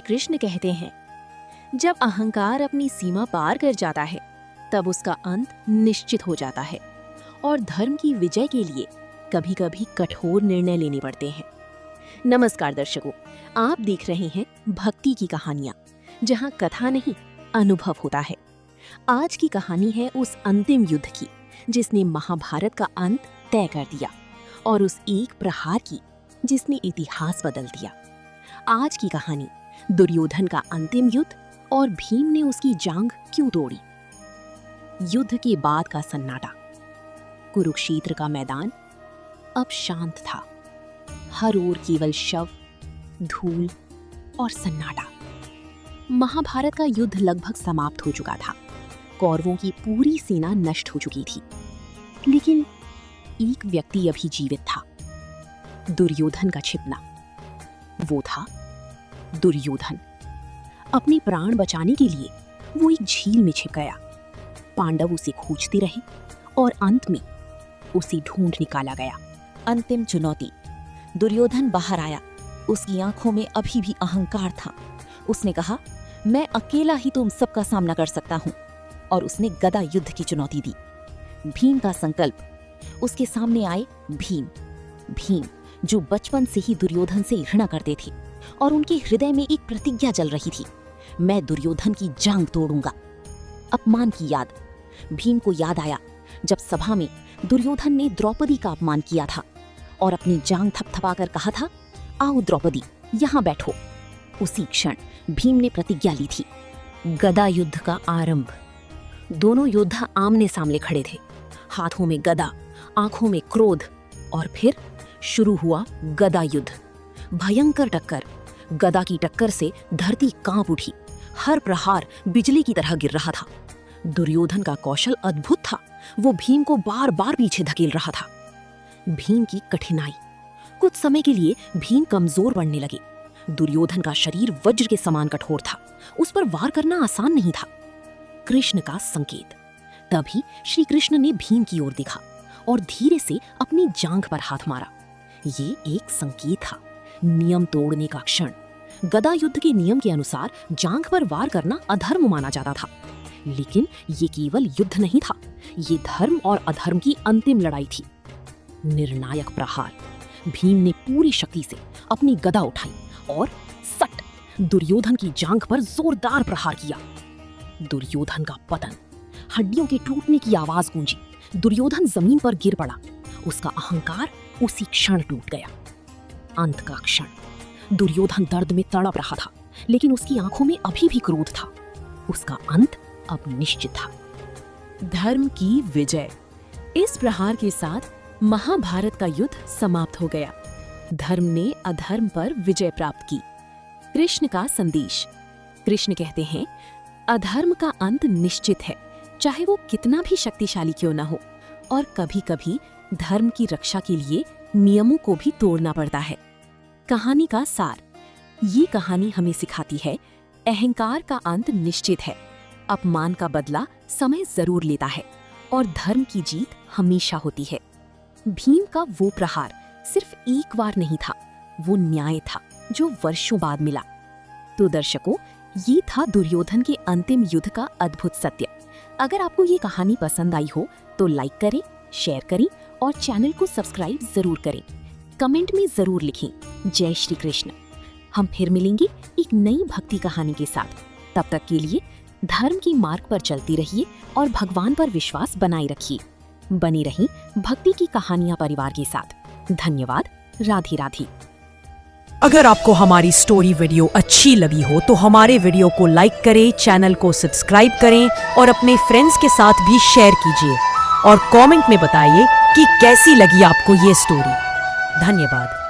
कृष्ण कहते हैं, जब अहंकार अपनी सीमा पार कर जाता है तब उसका अंत निश्चित हो जाता है और धर्म की विजय के लिए कभी कभी कठोर निर्णय लेने पड़ते हैं। नमस्कार दर्शकों, आप देख रहे हैं भक्ति की कहानियां, जहां कथा नहीं अनुभव होता है। आज की कहानी है उस अंतिम युद्ध की जिसने महाभारत का अंत तय कर दिया और उस एक प्रहार की जिसने इतिहास बदल दिया। आज की कहानी दुर्योधन का अंतिम युद्ध और भीम ने उसकी जांघ क्यों तोड़ी। युद्ध के बाद का सन्नाटा। कुरुक्षेत्र का मैदान अब शांत था। हर ओर केवल शव, धूल और सन्नाटा। महाभारत का युद्ध लगभग समाप्त हो चुका था। कौरवों की पूरी सेना नष्ट हो चुकी थी, लेकिन एक व्यक्ति अभी जीवित था। दुर्योधन का छिपना। वो था दुर्योधन। अपने प्राण बचाने के लिए वो एक झील में छिप गया। पांडव उसे खोजते रहे और अंत में उसे ढूंढ निकाला गया। अंतिम चुनौती। दुर्योधन बाहर आया। उसकी आंखों में अभी भी अहंकार था। उसने कहा, मैं अकेला ही तुम सबका सामना कर सकता हूं। और उसने गदा युद्ध की चुनौती दी। भीम का संकल्प। उसके सामने आए भीम जो बचपन से ही दुर्योधन से घृणा करते थे और उनके हृदय में एक प्रतिज्ञा चल रही थी, मैं दुर्योधन की जांघ तोड़ूंगा। अपमान की याद। भीम को याद आया जब सभा में दुर्योधन ने द्रौपदी का अपमान किया था और अपनी जांघ थपथपाकर कहा था, आओ द्रौपदी, यहाँ बैठो। उसी क्षण भीम ने प्रतिज्ञा ली थी। गदा युद्ध का आरंभ। दोनों योद्धा आमने सामने खड़े थे, हाथों में गदा, आंखों में क्रोध। और फिर शुरू हुआ गदा युद्ध। भयंकर टक्कर। गदा की टक्कर से धरती कांप उठी। हर प्रहार बिजली की तरह गिर रहा था। दुर्योधन का कौशल अद्भुत था। वो भीम को बार बार पीछे धकेल रहा था। भीम की कठिनाई। कुछ समय के लिए भीम कमजोर पड़ने लगे। दुर्योधन का शरीर वज्र के समान कठोर था। उस पर वार करना आसान नहीं था। कृष्ण का संकेत। तभी श्री कृष्ण ने भीम की ओर देखा और धीरे से अपनी जांघ पर हाथ मारा। ये एक संकेत था, नियम तोड़ने का क्षण। गदा युद्ध के नियम के अनुसार जांघ पर वार करना अधर्म माना जाता था, लेकिन ये केवल युद्ध नहीं था, ये धर्म और अधर्म की अंतिम लड़ाई थी। निर्णायक प्रहार। भीम ने पूरी शक्ति से अपनी गदा उठाई और सट दुर्योधन की जांघ पर जोरदार प्रहार किया। दुर्योधन का पतन। हड्डियों के टूटने की आवाज गूंजी। दुर्योधन जमीन पर गिर पड़ा। उसका अहंकार उसी क्षण टूट गया। अंत का क्षण। दुर्योधन दर्द में तड़प रहा था, लेकिन उसकी आंखों में अभी भी क्रोध था। उसका अंत अब निश्चित था। धर्म की विजय। इस प्रहार के साथ महाभारत का युद्ध समाप्त हो गया। धर्म ने अधर्म पर विजय प्राप्त की। कृष्ण का संदेश। कृष्ण कहते हैं, अधर्म का अंत निश्चित है, चाहे वो कितना भी शक्तिशाली क्यों ना हो। और कभी-कभी धर्म की रक्षा के लिए नियमों को भी तोड़ना पड़ता है। कहानी का सार। ये कहानी हमें सिखाती है, अहंकार का अंत निश्चित है, अपमान का बदला समय जरूर लेता है और धर्म की जीत हमेशा होती है। भीम का वो प्रहार सिर्फ एक बार नहीं था, वो न्याय था जो वर्षों बाद मिला। तो दर्शकों, ये था दुर्योधन के अंतिम युद्ध का अद्भुत सत्य। अगर आपको ये कहानी पसंद आई हो तो लाइक करें, शेयर करें और चैनल को सब्सक्राइब जरूर करें। कमेंट में जरूर लिखें, जय श्री कृष्ण। हम फिर मिलेंगे एक नई भक्ति कहानी के साथ। तब तक के लिए धर्म की मार्ग पर चलते रहिए और भगवान पर विश्वास बनाए रखिए। बनी रही भक्ति की कहानियां परिवार के साथ। धन्यवाद। राधे राधे। अगर आपको हमारी स्टोरी वीडियो अच्छी लगी हो तो हमारे वीडियो को लाइक करें, चैनल को सब्सक्राइब करें और अपने फ्रेंड्स के साथ भी शेयर कीजिए। और कमेंट में बताइए कि कैसी लगी आपको ये स्टोरी। धन्यवाद।